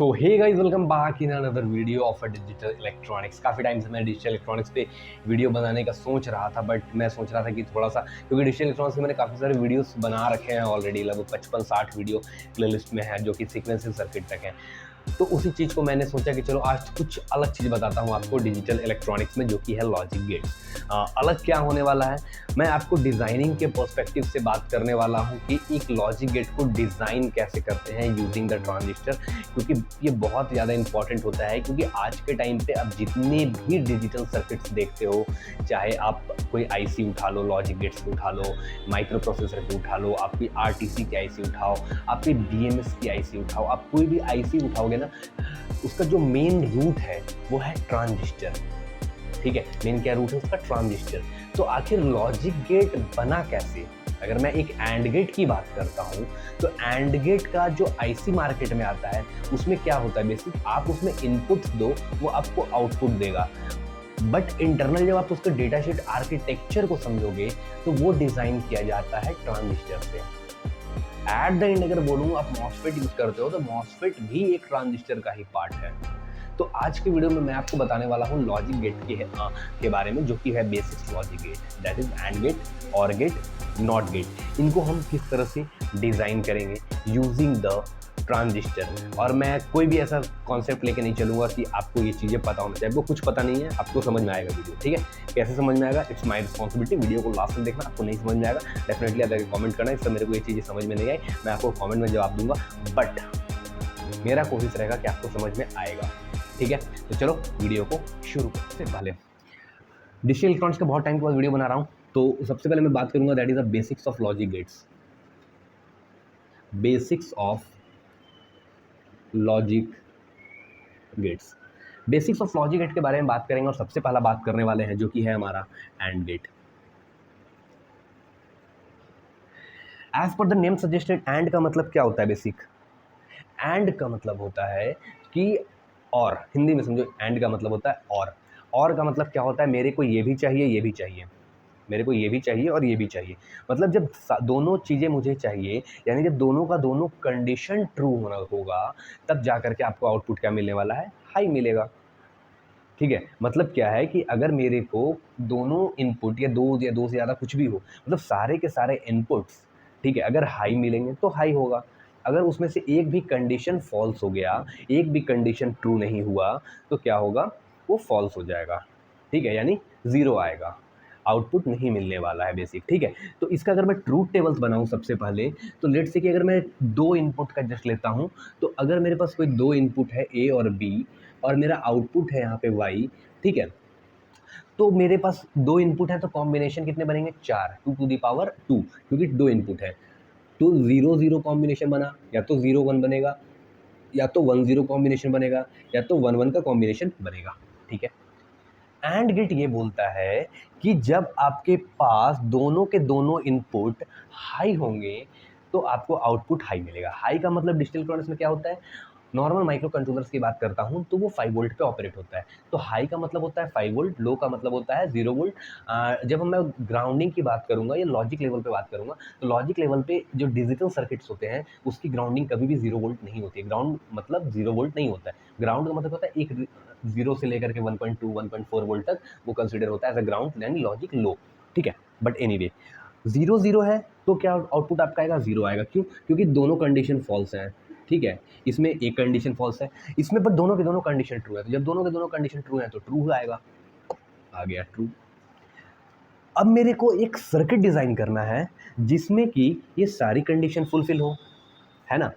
So hey guys, welcome back in another video of a digital electronics. काफ़ी time से मैं digital electronics पे video बनाने का सोच रहा था, बट मैं सोच रहा था कि थोड़ा सा, क्योंकि डिजिटल इलेक्ट्रॉनिक्स के मैंने काफ़ी सारे वीडियोस बना रखे हैं ऑलरेडी, लगभग 55-60 वीडियो प्लेलिस्ट में है जो कि सीक्वेंशियल सर्किट तक है। तो उसी चीज़ को मैंने सोचा कि चलो आज कुछ अलग चीज़ बताता हूँ आपको डिजिटल इलेक्ट्रॉनिक्स में, जो कि है लॉजिक गेट्स। अलग क्या होने वाला है, मैं आपको डिज़ाइनिंग के पर्सपेक्टिव से बात करने वाला हूँ कि एक लॉजिक गेट को डिज़ाइन कैसे करते हैं यूजिंग द ट्रांजिस्टर, क्योंकि ये बहुत ज़्यादा इंपॉर्टेंट होता है। क्योंकि आज के टाइम पे आप जितने भी डिजिटल सर्किट्स देखते हो, चाहे आप कोई आईसी उठा लो, लॉजिक गेट्स की उठा लो, माइक्रो प्रोसेसर की उठा लो, आपकी आरटीसी की आईसी उठाओ, आपकी बीएमएस की आईसी उठाओ, आप कोई भी आईसी उठाओगे ना, उसका जो मेन रूट है वो है ट्रांजिस्टर। ठीक है, मेन क्या रूट है उसका? ट्रांजिस्टर। तो आखिर लॉजिक गेट बना कैसे? अगर मैं एक एंड गेट की बात करता हूँ, तो एंड गेट का जो आईसी मार्केट में आता है, उसमें क्या होता है, बेसिक आप उसमें इनपुट दो, वो आपको आउटपुट देगा। बट इंटरनल जब आप उसके डेटा शीट आर्किटेक्चर को समझोगे, तो वो डिजाइन किया जाता है ट्रांजिस्टर से। एट द एंड अगर बोलूँ आप मॉसफेट यूज करते हो, तो मॉसफेट भी एक ट्रांजिस्टर का ही पार्ट है। तो आज के वीडियो में मैं आपको बताने वाला हूँ लॉजिक गेट के बारे में, जो कि है basics logic gate, that is and gate, or gate, not gate. इनको हम किस तरह से डिज़ाइन करेंगे यूजिंग द ट्रांजिस्टर। और मैं कोई भी ऐसा कॉन्सेप्ट लेके नहीं चलूँगा कि आपको ये चीज़ें पता होना चाहिए। आपको कुछ पता नहीं है, आपको समझ में आएगा वीडियो, ठीक है? कैसे समझ में आएगा, इट्स माई रिस्पॉन्सिबिलिटी। वीडियो को लास्ट में देखना। आपको नहीं समझ में आएगा, डेफिनेटली आकर कमेंट करना, इससे मेरे को ये चीज़ें समझ में नहीं आई, मैं आपको कमेंट में जवाब दूंगा, बट मेरा कोशिश रहेगा कि आपको समझ में आएगा। ठीक है, तो चलो वीडियो को शुरू करते हैं। पहले डिजिटल इलेक्ट्रॉनिक्स का बहुत टाइम के बाद वीडियो बना रहा हूँ, तो सबसे पहले मैं बात करूंगा that is the basics of logic gates. Basics of logic gates, basics of logic gate के बारे में बात करेंगे, और सबसे पहला बात करने वाले हैं जो कि है हमारा and gate. As per the name suggested, and का मतलब क्या होता है? बेसिक एंड का मतलब होता है कि और, हिंदी में समझो, एंड का मतलब होता है और का मतलब क्या होता है? मेरे को ये भी चाहिए, ये भी चाहिए, मेरे को ये भी चाहिए और ये भी चाहिए। मतलब जब दोनों चीज़ें मुझे चाहिए, यानी जब दोनों का दोनों कंडीशन ट्रू होना होगा, तब जा करके आपको आउटपुट क्या मिलने वाला है? हाई मिलेगा। ठीक है, मतलब क्या है कि अगर मेरे को दोनों इनपुट, या दो से ज़्यादा कुछ भी हो, मतलब सारे के सारे इनपुट्स, ठीक है, अगर हाई मिलेंगे तो हाई होगा। अगर उसमें से एक भी कंडीशन फॉल्स हो गया, एक भी कंडीशन ट्रू नहीं हुआ, तो क्या होगा? वो फॉल्स हो जाएगा। ठीक है, यानी ज़ीरो आएगा, आउटपुट नहीं मिलने वाला है बेसिक। ठीक है, तो इसका अगर मैं ट्रूथ टेबल्स बनाऊं सबसे पहले, तो लेट से कि अगर मैं दो इनपुट का जस्ट लेता हूं, तो अगर मेरे पास कोई दो इनपुट है ए और बी, और मेरा आउटपुट है यहाँ पे वाई, ठीक है, तो मेरे पास दो इनपुट है, तो कॉम्बिनेशन कितने बनेंगे? 4, 2 to the power 2, क्योंकि दो इनपुट है। तो 0 0 कॉम्बिनेशन बना, या तो 0 1 बनेगा, या तो 1 0 कॉम्बिनेशन बनेगा, या तो 1 1 का कॉम्बिनेशन बनेगा। ठीक है, एंड गेट ये बोलता है कि जब आपके पास दोनों के दोनों इनपुट हाई होंगे, तो आपको आउटपुट हाई मिलेगा। हाई का मतलब डिजिटल इलेक्ट्रॉनिक्स में क्या होता है? नॉर्मल माइक्रो कंट्रोलर्स की बात करता हूँ, तो वो 5 वोल्ट पे ऑपरेट होता है। तो हाई का मतलब होता है 5 वोल्ट, लो का मतलब होता है 0 वोल्ट। जब मैं ग्राउंडिंग की बात करूंगा या लॉजिक लेवल पे बात करूंगा, तो लॉजिक लेवल पे जो डिजिटल सर्किट्स होते हैं, उसकी ग्राउंडिंग कभी भी 0 वोल्ट नहीं होती है। ग्राउंड मतलब 0 वोल्ट नहीं होता है। ग्राउंड का मतलब होता है एक 0 से लेकर के 1.2 1.4 वोल्ट तक वो कंसिडर होता है एज अ ग्राउंड, यानी लॉजिक लो। ठीक है, बट एनीवे 0 0 है, तो क्या आउटपुट आपका आएगा? 0 आएगा। क्यों? क्योंकि दोनों कंडीशन फॉल्स हैं। ठीक है, इसमें एक कंडीशन फॉल्स है, इसमें पर दोनों के दोनों कंडीशन ट्रू है। तो जब दोनों के दोनों कंडीशन ट्रू है, तो ट्रू आएगा, आ गया ट्रू। अब मेरे को एक सर्किट डिजाइन करना है जिसमें कि ये सारी कंडीशन फुलफिल हो, है ना?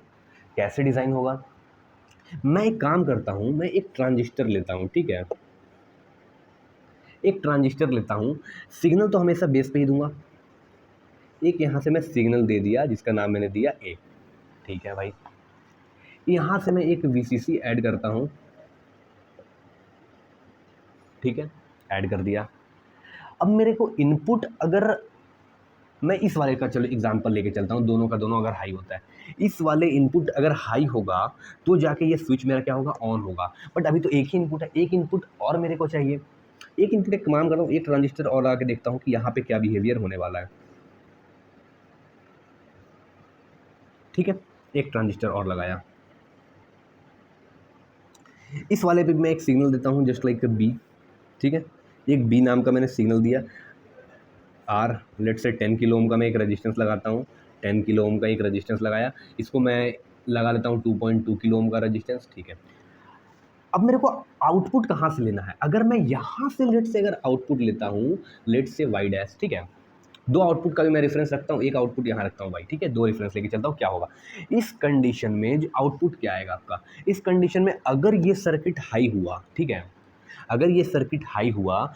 कैसे डिजाइन होगा? मैं एक काम करता हूं, मैं एक ट्रांजिस्टर लेता हूं, ठीक है, एक ट्रांजिस्टर लेता हूं। सिग्नल तो हमेशा बेस पे ही दूंगा। एक यहां से मैं सिग्नल दे दिया जिसका नाम मैंने दिया ए। ठीक है भाई, यहां से मैं एक वीसीसी ऐड करता हूं। ठीक है, ऐड कर दिया। अब मेरे को इनपुट, अगर मैं इस वाले का चलो एग्जांपल लेके चलता हूं, दोनों का दोनों अगर हाई होता है, इस वाले इनपुट अगर हाई होगा, तो जाके ये स्विच मेरा क्या होगा? ऑन होगा। बट अभी तो एक ही इनपुट है, एक इनपुट और मेरे को चाहिए। एक इनपुट, एक काम करता हूँ, एक ट्रांजिस्टर और आके देखता हूँ कि यहाँ पे क्या बिहेवियर होने वाला है। ठीक है, एक ट्रांजिस्टर और लगाया। इस वाले पे मैं एक सिग्नल देता हूँ जस्ट लाइक बी, ठीक है, एक बी नाम का मैंने सिग्नल दिया। आर लेट से 10 किलो ओम का मैं एक रेजिस्टेंस लगाता हूँ, 10 किलो ओम का एक रेजिस्टेंस लगाया, इसको मैं लगा लेता हूँ 2.2 किलो ओम का रेजिस्टेंस, ठीक है। अब मेरे को आउटपुट कहाँ से लेना है, अगर मैं यहाँ से लेट से अगर आउटपुट लेता हूँ, लेट से वाई डैश, ठीक है, दो आउटपुट का भी मैं रेफरेंस रखता हूँ, एक आउटपुट यहाँ रखता हूँ वाई, ठीक है, दो रेफरेंस लेके चलता हूँ, क्या होगा इस कंडीशन में, जो आउटपुट क्या आएगा आपका, इस कंडीशन में अगर ये सर्किट हाई हुआ, ठीक है, अगर ये सर्किट हाई हुआ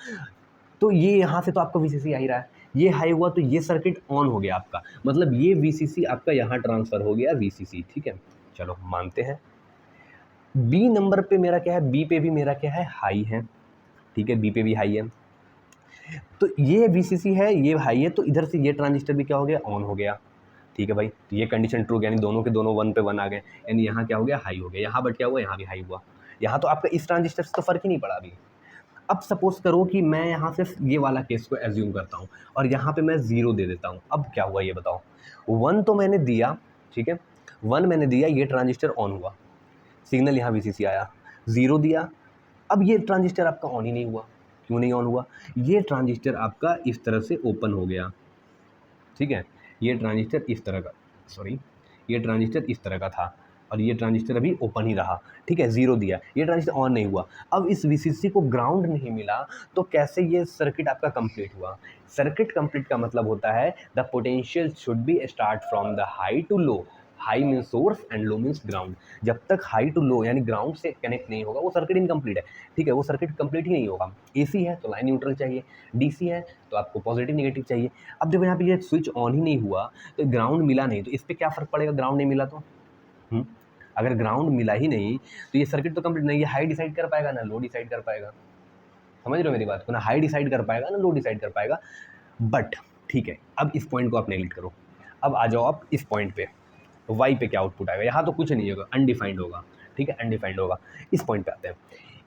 तो ये यहाँ से तो आपका वीसीसी आ ही रहा है, ये हाई हुआ तो ये सर्किट ऑन हो गया आपका, मतलब ये वीसीसी आपका यहाँ ट्रांसफर हो गया वीसीसी, ठीक है। चलो मानते हैं बी नंबर पे मेरा क्या है, बी पे भी मेरा क्या है, हाई है, ठीक है, बी पे भी हाई है, तो ये वीसीसी है, ये हाई है, तो इधर से ये ट्रांजिस्टर भी क्या हो गया, ऑन हो गया, ठीक है भाई, तो ये कंडीशन ट्रू, यानी दोनों के दोनों 1 पे 1 आ गए, यानी यहाँ क्या हो गया, हाई हो गया, यहाँ बट क्या हुआ, यहाँ भी हाई हुआ, यहाँ तो आपका इस ट्रांजिस्टर से तो फर्क ही नहीं पड़ा अभी। अब सपोज करो कि मैं यहाँ से ये वाला केस को एज्यूम करता हूँ और यहाँ पे मैं 0 दे देता हूँ, अब क्या हुआ ये बताओ, 1 तो मैंने दिया, ठीक है, 1 मैंने दिया, ये ट्रांजिस्टर ऑन हुआ, सिग्नल यहाँ वीसीसी आया, 0 दिया, अब ये ट्रांजिस्टर आपका ऑन ही नहीं हुआ, क्यों नहीं ऑन हुआ, ये ट्रांजिस्टर आपका इस तरह से ओपन हो गया, ठीक है, ये ट्रांजिस्टर इस तरह का, सॉरी, ये ट्रांजिस्टर इस तरह का था और ये ट्रांजिस्टर अभी ओपन ही रहा, ठीक है, 0 दिया, ये ट्रांजिस्टर ऑन नहीं हुआ, अब इस वीसीसी को ग्राउंड नहीं मिला, तो कैसे ये सर्किट आपका कंप्लीट हुआ, सर्किट कंप्लीट का मतलब होता है the potential should be start from the high to low, high means source and low means ground, जब तक हाई टू लो यानी ग्राउंड से कनेक्ट नहीं होगा वो सर्किट इनकम्प्लीट है, ठीक है, वो सर्किट कंप्लीट ही नहीं होगा। एसी है तो लाइन न्यूट्रल चाहिए, डीसी है तो आपको पॉजिटिव नेगेटिव चाहिए। अब देखो यहाँ पे ये स्विच ऑन ही नहीं हुआ तो ग्राउंड मिला नहीं, तो इस पर क्या फ़र्क पड़ेगा, ग्राउंड नहीं मिला तो अगर ग्राउंड मिला ही नहीं तो ये सर्किट तो कंप्लीट नहीं, ये हाई डिसाइड कर पाएगा ना लो डिसाइड कर पाएगा, समझ रहे हो मेरी बात को, ना हाई डिसाइड कर पाएगा ना लो डिसाइड कर पाएगा। बट ठीक है, अब इस पॉइंट को आप नेगलेक्ट करो, अब आ जाओ आप इस पॉइंट पे, वाई पे क्या आउटपुट आएगा, यहाँ तो कुछ नहीं होगा, अनडिफाइंड होगा, ठीक है, अनडिफाइंड होगा। इस पॉइंट पे आते हैं,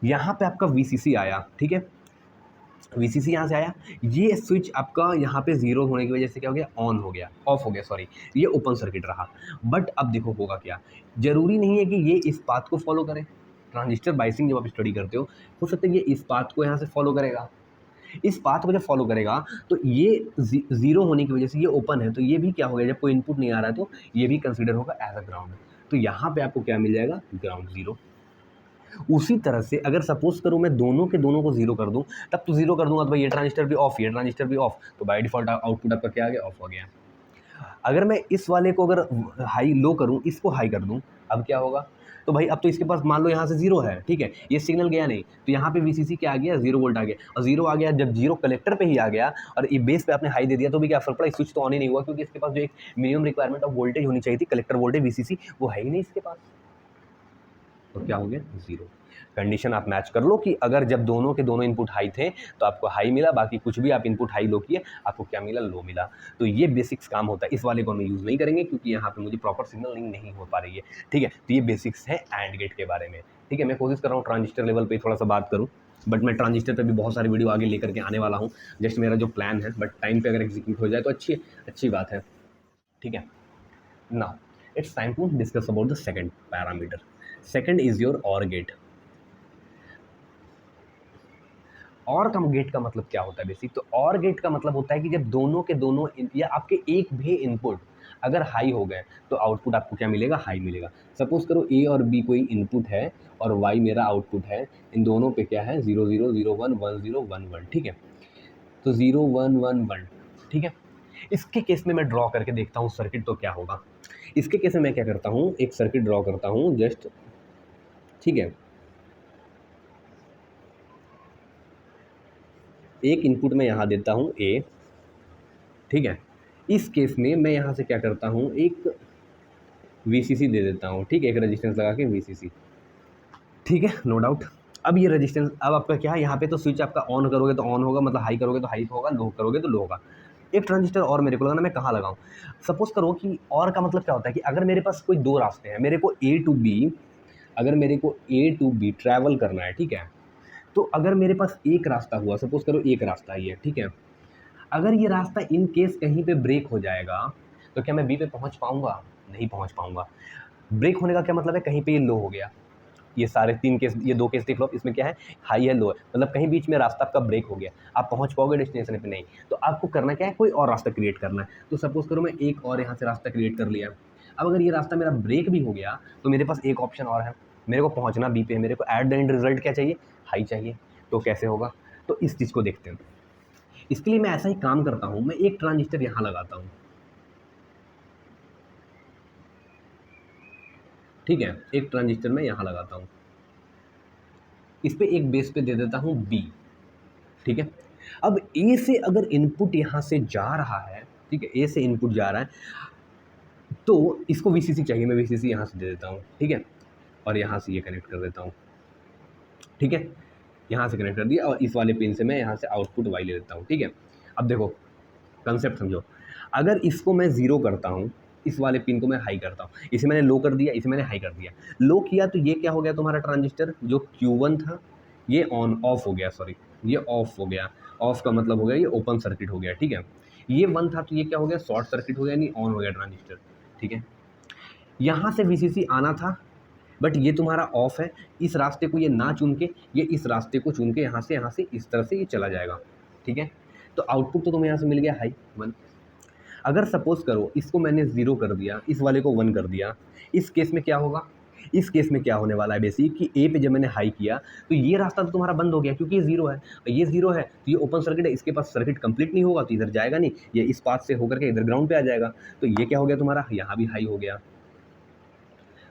यहाँ पे आपका वीसीसी आया, ठीक है, वीसीसी यहाँ से आया, ये स्विच आपका यहाँ पे 0 होने की वजह से क्या हो गया, ऑन हो गया, ऑफ हो गया सॉरी, ये ओपन सर्किट रहा। बट अब देखो होगा क्या, जरूरी नहीं है कि ये इस पाथ को फॉलो करे, ट्रांजिस्टर बाइसिंग जब आप स्टडी करते हो सकता है ये इस पाथ को यहाँ से फॉलो करेगा, इस पाथ को जब फॉलो करेगा तो ये 0 होने की वजह से ये ओपन है, तो ये भी क्या हो गया, जब कोई इनपुट नहीं आ रहा है तो ये भी कंसिडर होगा एज अ ग्राउंड, तो यहाँ पे आपको क्या मिल जाएगा, ग्राउंड 0। उसी तरह से अगर सपोज करूँ मैं दोनों के दोनों को 0 कर दूँ, तब तो 0 कर दूंगा तो भाई ये ट्रांजिस्टर भी ऑफ, ये ट्रांजिस्टर भी ऑफ, तो बाय डिफॉल्ट आउटपुट आपका क्या आ गया, ऑफ हो गया। अगर मैं इस वाले को अगर हाई लो करूँ, इसको हाई कर दूँ, अब क्या होगा, तो भाई अब तो इसके पास मान लो यहाँ से 0 है, ठीक है, ये सिग्नल गया नहीं, तो यहाँ पे वीसीसी क्या आ गया, 0 वोल्ट आ गया, और 0 आ गया, जब 0 कलेक्टर पे ही आ गया और ये बेस पे आपने हाई दे दिया तो भी क्या फर्क पड़ा, स्विच तो ऑन ही नहीं हुआ, क्योंकि इसके पास जो एक मिनिमम रिक्वायरमेंट ऑफ वोल्टेज होनी चाहिए थी, कलेक्टर वोल्टेज वीसीसी, वो है ही नहीं इसके पास, तो क्या हो गया, 0। कंडीशन आप मैच कर लो कि अगर जब दोनों के दोनों इनपुट हाई थे तो आपको हाई मिला, बाकी कुछ भी आप इनपुट हाई लो किए आपको क्या मिला, लो मिला। तो ये बेसिक्स काम होता है, इस वाले को हम यूज़ नहीं करेंगे क्योंकि यहाँ पे मुझे प्रॉपर सिग्नलिंग नहीं हो पा रही है, ठीक है। तो ये बेसिक्स है एंड गेट के बारे में, ठीक है। मैं कोशिश कर रहा हूँ ट्रांजिस्टर लेवल पर थोड़ा सा बात करूँ, बट मैं ट्रांजिस्टर पर भी बहुत सारी वीडियो आगे लेकर के आने वाला हूँ, जस्ट मेरा जो प्लान है, बट टाइम पर अगर एग्जीक्यूट हो जाए तो अच्छी बात है, ठीक है। Now it's time to discuss about the second parameter. Second is your or gate. Or का गेट का मतलब क्या होता है बेसिक, तो और गेट का मतलब होता है कि जब दोनों के दोनों या आपके एक भी इनपुट अगर हाई हो गए तो आउटपुट आपको क्या मिलेगा, हाई मिलेगा। सपोज करो ए और बी कोई इनपुट है और वाई मेरा आउटपुट है, इन दोनों पे क्या है 0 0 0 1 1 0 1 1, ठीक है। तो 0 1 1 1, ठीक है। इसके केस में मैं ड्रॉ करके देखता हूँ सर्किट तो क्या होगा। इसके केस में मैं क्या करता हूँ, एक सर्किट ड्रॉ करता हूँ जस्ट, ठीक है। एक इनपुट मैं यहाँ देता हूँ ए, ठीक है। इस केस में मैं यहाँ से क्या करता हूँ, एक वीसीसी दे देता हूँ, ठीक है, एक रेजिस्टेंस लगा के वीसीसी, ठीक है, नो डाउट। अब ये रेजिस्टेंस, अब आपका क्या है, यहाँ पे तो स्विच आपका ऑन करोगे तो ऑन होगा, मतलब हाई करोगे तो हाई होगा, लो करोगे तो लो होगा। एक ट्रांजिस्टर और मेरे को लगाना, मैं कहाँ लगाऊँ। सपोज करो कि और का मतलब क्या होता है कि अगर मेरे पास कोई दो रास्ते हैं, मेरे को ए टू बी, अगर मेरे को ए टू बी ट्रैवल करना है, ठीक है, तो अगर मेरे पास एक रास्ता हुआ, सपोज करो एक रास्ता ही है, ठीक है, अगर ये रास्ता इन केस कहीं पे ब्रेक हो जाएगा तो क्या मैं बी पे पहुंच पाऊंगा, नहीं पहुंच पाऊंगा। ब्रेक होने का क्या मतलब है, कहीं पे ये लो हो गया, ये सारे 3 केस, ये 2 केस देख लो, इसमें क्या है, हाई है, लो है, मतलब कहीं बीच में रास्ता आपका ब्रेक हो गया, आप पहुंच पाओगे डेस्टिनेशन पे नहीं, तो आपको करना क्या है, कोई और रास्ता क्रिएट करना है। तो सपोज करो मैं एक और यहाँ से रास्ता क्रिएट कर लिया, अब अगर ये रास्ता मेरा ब्रेक भी हो गया तो मेरे पास एक ऑप्शन और है, मेरे को पहुंचना बी पे है, मेरे को एट द एंड रिजल्ट क्या चाहिए, हाई चाहिए। तो कैसे होगा, तो इस चीज़ को देखते हैं। इसके लिए मैं ऐसा ही काम करता हूँ, मैं एक ट्रांजिस्टर यहाँ लगाता हूँ, ठीक है, एक ट्रांजिस्टर मैं यहाँ लगाता हूँ, इस पे एक बेस पे दे देता हूँ बी, ठीक है। अब ए से अगर इनपुट यहाँ से जा रहा है, ठीक है, ए से इनपुट जा रहा है, तो इसको वीसीसी चाहिए, मैं वीसीसी यहाँ से दे देता हूँ, ठीक है, और यहाँ से ये कनेक्ट कर देता हूँ, ठीक है, यहाँ से कनेक्ट कर दिया, और इस वाले पिन से मैं यहाँ से आउटपुट वाई ले लेता हूँ, ठीक है। अब देखो कंसेप्ट समझो, अगर इसको मैं ज़ीरो करता हूँ, इस वाले पिन को मैं हाई करता हूँ, इसे मैंने लो कर दिया, इसे मैंने हाई कर दिया, लो किया तो ये क्या हो गया, तुम्हारा ट्रांजिस्टर जो Q1 था ये ऑन ऑफ हो गया, सॉरी ये ऑफ हो गया, ऑफ का मतलब हो गया ये ओपन सर्किट हो गया, ठीक है। ये 1 था तो ये क्या हो गया, शॉर्ट सर्किट हो गया, यानी ऑन हो गया ट्रांजिस्टर, ठीक है। यहाँ से वीसीसी आना था, बट ये तुम्हारा ऑफ है, इस रास्ते को ये ना चुन के, ये इस रास्ते को चुन के यहाँ से इस तरह से ये चला जाएगा, ठीक है। तो आउटपुट तो तुम्हें यहाँ से मिल गया हाई 1। अगर सपोज करो इसको मैंने 0 कर दिया, इस वाले को 1 कर दिया, इस केस में क्या होगा, इस केस में क्या होने वाला है बेसिक कि ए पे जब मैंने हाई किया तो ये रास्ता तो तुम्हारा बंद हो गया, क्योंकि ये 0 है, ये 0 है तो ये ओपन सर्किट है, इसके पास सर्किट कंप्लीट नहीं होगा तो इधर जाएगा नहीं, ये इस पाथ से होकर के इधर ग्राउंड पे आ जाएगा, तो ये क्या हो गया तुम्हारा, यहाँ भी हाई हो गया।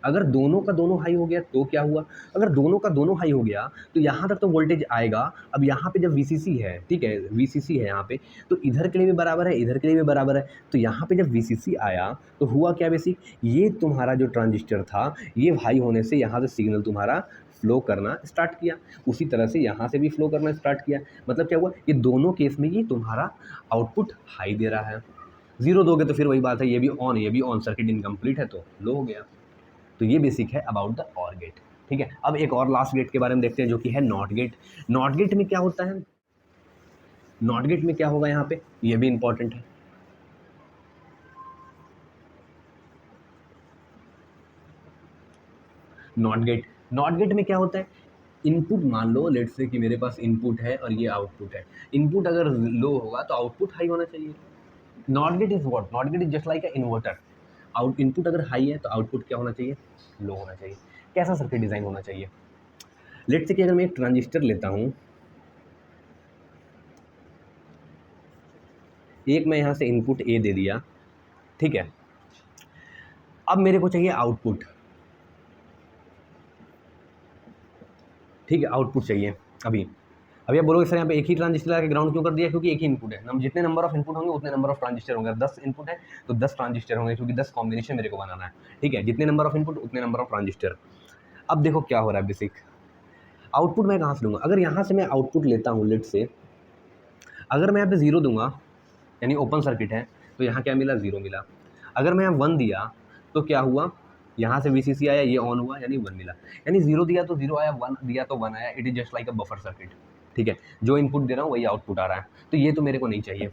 अगर दोनों का दोनों हाई हो गया तो क्या हुआ, अगर दोनों का दोनों हाई हो गया तो यहाँ तक तो वोल्टेज आएगा। अब यहाँ पे जब वीसीसी है, ठीक है, वीसीसी है यहाँ पे, तो इधर के लिए भी बराबर है, इधर के लिए भी बराबर है, तो यहाँ पे जब वीसीसी आया तो हुआ क्या बेसिक, ये तुम्हारा जो ट्रांजिस्टर था ये हाई होने से यहाँ से सिग्नल तुम्हारा फ्लो करना स्टार्ट किया, उसी तरह से यहाँ से भी फ्लो करना स्टार्ट किया। मतलब क्या हुआ, ये दोनों केस में ये तुम्हारा आउटपुट हाई दे रहा है। 0 दोगे तो फिर वही बात है, ये भी ऑन, ये भी ऑन, सर्किट इनकम्प्लीट है तो लो हो गया। तो ये बेसिक है अबाउट द और गेट, ठीक है। अब एक और लास्ट गेट के बारे में देखते हैं जो कि है नॉट गेट। नॉट गेट में क्या होता है, नॉट गेट में क्या होगा यहाँ पे, ये भी इंपॉर्टेंट है। नॉट गेट में क्या होता है, इनपुट मान लो लेट्स से कि मेरे पास इनपुट है और ये आउटपुट है, इनपुट अगर लो होगा तो आउटपुट हाई होना चाहिए। Not gate is what, not gate is just like a inverter, out input अगर हाई है तो आउटपुट क्या होना चाहिए, लो होना चाहिए। कैसा सर्किट डिज़ाइन होना चाहिए, लेट्स से कि अगर मैं एक ट्रांजिस्टर लेता हूँ, एक मैं यहाँ से इनपुट ए दे दिया, ठीक है, अब मेरे को चाहिए आउटपुट, ठीक है, आउटपुट चाहिए। अभी आप बोलोगे सर यहाँ पे एक ही ट्रांजिस्टर लगा के ग्राउंड क्यों कर दिया, क्योंकि एक ही इनपुट है, हम जितने नंबर ऑफ इनपुट होंगे उतने नंबर ऑफ ट्रांजिस्टर होंगे, 10 इनपुट है तो 10 ट्रांजिस्टर होंगे, क्योंकि 10 कॉम्बिनेशन मेरे को बनाना है, ठीक है, जितने नंबर ऑफ इनपुट उतने नंबर ऑफ ट्रांजिस्टर। अब देखो क्या हो रहा है बेसिक, आउटपुट मैं कहाँ से लूँगा, अगर यहाँ से मैं आउटपुट लेता हूँ लेट से, अगर मैं यहाँ पे 0 दूंगा यानी ओपन सर्किट है तो यहाँ क्या मिला, 0 मिला। अगर मैं यहाँ 1 दिया तो क्या हुआ, यहाँ से वीसीसी आया, ये ऑन हुआ यानी 1 मिला, यानी 0 दिया तो 0 आया, 1 दिया तो 1 आया, it is just like a buffer circuit, ठीक है। जो इनपुट दे रहा हूँ वही आउटपुट आ रहा है, तो ये तो मेरे को नहीं चाहिए,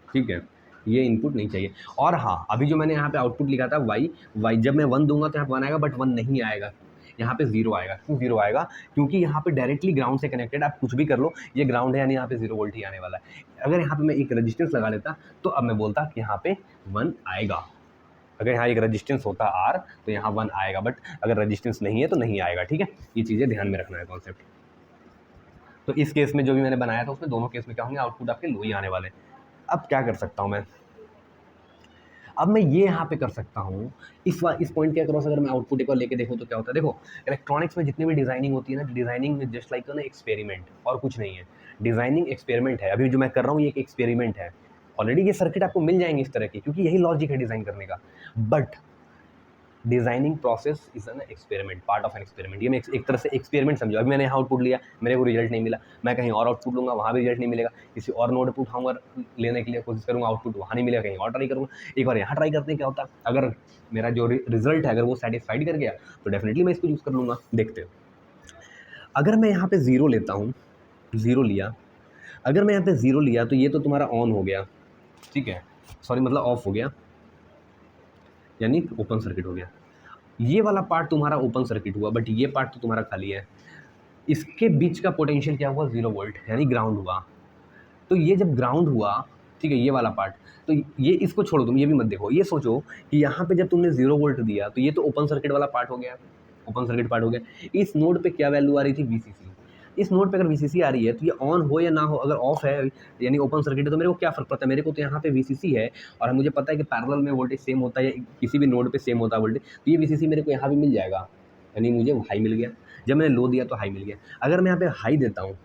ठीक है, ये इनपुट नहीं चाहिए। और हाँ, अभी जो मैंने यहाँ पे आउटपुट लिखा था वाई, जब मैं 1 दूंगा तो यहाँ 1 आएगा, बट 1 नहीं आएगा, यहाँ पे 0 आएगा। क्यों 0 आएगा, क्योंकि यहाँ पे डायरेक्टली ग्राउंड से कनेक्टेड, आप कुछ भी कर लो ये ग्राउंड है, यानी यहाँ पे 0 वोल्ट ही आने वाला है। अगर यहाँ पे मैं एक रजिस्टेंस लगा लेता तो अब मैं बोलता कि यहाँ पे 1 आएगा, अगर यहाँ एक रजिस्टेंस होता R तो यहाँ 1 आएगा, बट अगर रजिस्टेंस नहीं है तो नहीं आएगा, ठीक है। ये चीज़ें ध्यान में रखना है कॉन्सेप्ट। तो इस केस में जो भी मैंने बनाया था उसमें दोनों केस में क्या होंगे, आउटपुट आपके लो ही आने वाले। अब क्या कर सकता हूँ मैं, अब मैं ये यहाँ पे कर सकता हूँ, इस पॉइंट के अक्रॉस अगर मैं आउटपुट एक बार लेके देखूँ तो क्या होता है, देखो इलेक्ट्रॉनिक्स में जितनी भी डिज़ाइनिंग होती है ना, डिज़ाइनिंग में जस्ट लाइक ना एक्सपेरिमेंट और कुछ नहीं है, डिज़ाइनिंग एक्सपेरिमेंट है। अभी जो मैं कर रहा हूँ ये एक एक्सपेरिमेंट है, ऑलरेडी ये सर्किट आपको मिल जाएंगे इस तरह के, क्योंकि यही लॉजिक है डिज़ाइन करने का, but designing process is an experiment, part of an experiment. ये मैं एक तरह से एक्सपेरिमेंट समझो। अभी मैंने यहाँ आउटपुट लिया, मेरे को रिजल्ट नहीं मिला, मैं कहीं और आउटपुट लूँगा, वहाँ भी रिजल्ट नहीं मिलेगा, किसी और नोड पर उठाऊँगा लेने के लिए कोशिश करूँगा, आउटपुट वहाँ नहीं मिलेगा, कहीं और ट्राई करूँगा, एक बार यहाँ ट्राई करते हैं क्या होता है। अगर मेरा जो रिजल्ट है अगर वो सेटिस्फाइड कर गया तो डेफिनेटली मैं इसको यूज़ कर लूँगा। देखते हो, अगर मैं यहाँ पे 0 लेता हूँ, 0 लिया, अगर मैं यहाँ पे 0 लिया तो ये तो तुम्हारा ऑन हो गया, ठीक है, सॉरी मतलब ऑफ हो गया, यानी ओपन सर्किट हो गया। ये वाला पार्ट तुम्हारा ओपन सर्किट हुआ, बट ये पार्ट तो तुम्हारा खाली है। इसके बीच का पोटेंशियल क्या हुआ, 0 वोल्ट, यानी ग्राउंड हुआ। तो ये जब ग्राउंड हुआ, ठीक है, ये वाला पार्ट, तो ये इसको छोड़ो, तुम ये भी मत देखो, ये सोचो कि यहाँ पे जब तुमने 0 वोल्ट दिया तो ये तो ओपन सर्किट वाला पार्ट हो गया, ओपन सर्किट पार्ट हो गया। इस नोड पे क्या वैल्यू आ रही थी, VCC। इस नोड पे अगर VCC आ रही है तो ये ऑन हो या ना हो, अगर ऑफ है यानी ओपन सर्किट है, तो मेरे को क्या फ़र्क पड़ता है, मेरे को तो यहाँ पे VCC है और मुझे पता है कि पैरेलल में वोल्टेज सेम होता है, किसी भी नोड पे सेम होता है वोल्टेज, तो ये VCC मेरे को यहाँ भी मिल जाएगा, यानी मुझे हाई मिल गया। जब मैंने लो दिया तो हाई मिल गया। अगर मैं यहाँ पे हाई देता हूँ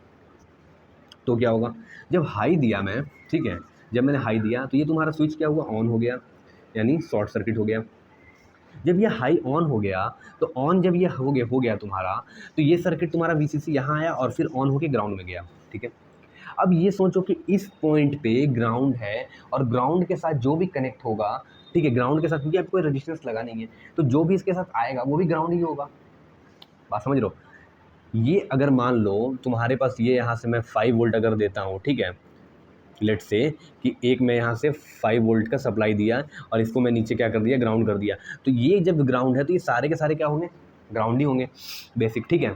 तो क्या होगा, जब हाई दिया मैं, ठीक है, जब मैंने हाई दिया तो ये तुम्हारा स्विच क्या हुआ, ऑन हो गया, यानी शॉर्ट सर्किट हो गया। जब ये हाई ऑन हो गया, तो ऑन जब ये हो गया तुम्हारा, तो ये सर्किट तुम्हारा VCC यहाँ आया और फिर ऑन होके ग्राउंड में गया, ठीक है। अब ये सोचो कि इस पॉइंट पे ग्राउंड है और ग्राउंड के साथ जो भी कनेक्ट होगा, ठीक है, ग्राउंड के साथ, क्योंकि आपको कोई रेजिस्टेंस लगा नहीं है, तो जो भी इसके साथ आएगा वो भी ग्राउंड ही होगा। बात समझ रहे हो। ये अगर मान लो तुम्हारे पास ये यहाँ से मैं 5 वोल्ट अगर देता हूँ, ठीक है, लेट्स से कि एक मैं यहाँ से 5 वोल्ट का सप्लाई दिया और इसको मैं नीचे क्या कर दिया, ग्राउंड कर दिया, तो ये जब ग्राउंड है तो ये सारे के सारे क्या होंगे, ग्राउंड ही होंगे, बेसिक, ठीक है।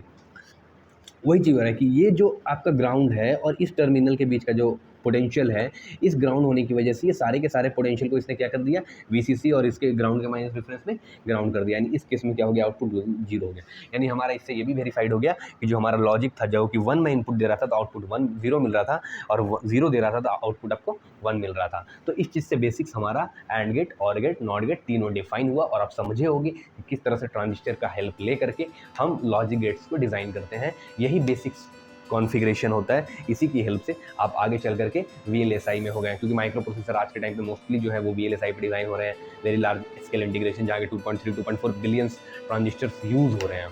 वही चीज़ हो रहा है कि ये जो आपका ग्राउंड है और इस टर्मिनल के बीच का जो पोटेंशियल है, इस ग्राउंड होने की वजह से ये सारे के सारे पोटेंशियल को इसने क्या कर दिया, VCC और इसके ग्राउंड के माइनस रेफरेंस में ग्राउंड कर दिया, यानी इस केस में क्या हो गया, आउटपुट 0 हो गया। यानी हमारा इससे ये भी वेरीफाइड हो गया कि जो हमारा लॉजिक था, जो कि 1 में इनपुट दे रहा था तो आउटपुट 0 मिल रहा था, और 0 दे रहा था तो आउटपुट आपको 1 मिल रहा था। तो इस चीज़ से बेसिक्स हमारा and gate, or gate, not gate तीनों डिफाइन हुआ, और आप समझे होंगे कि किस तरह से ट्रांजिस्टर का हेल्प ले करके हम लॉजिक गेट्स को डिज़ाइन करते हैं। यही बेसिक्स कॉन्फ़िगरेशन होता है, इसी की हेल्प से आप आगे चल करके VLSI में हो गए, क्योंकि माइक्रो प्रोसेसर आज के टाइम पे मोस्टली जो है वो VLSI पे डिज़ाइन हो रहे हैं, वेरी लार्ज स्केल इंटीग्रेशन, जहाँ के 2.3 2.4 बिलियंस ट्रांजिस्टर्स यूज़ हो रहे हैं,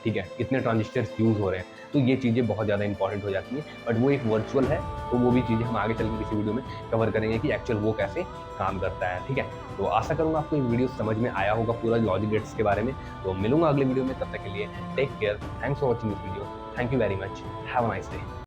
ठीक है, इतने ट्रांजिस्टर्स यूज़ हो रहे हैं, तो ये चीज़ें बहुत ज़्यादा इंपॉर्टेंट हो जाती हैं। बट वो एक वर्चुअल है, तो वो भी चीज़ें हम आगे चल के किसी वीडियो में कवर करेंगे कि एक्चुअल वो कैसे काम करता है, ठीक है। तो आशा करूँगा आपको ये वीडियो समझ में आया होगा पूरा लॉजिक गेट्स के बारे में। तो मिलूंगा अगले वीडियो में, तब तक के लिए take care, thanks for watching this video, thank you very much, have a nice day.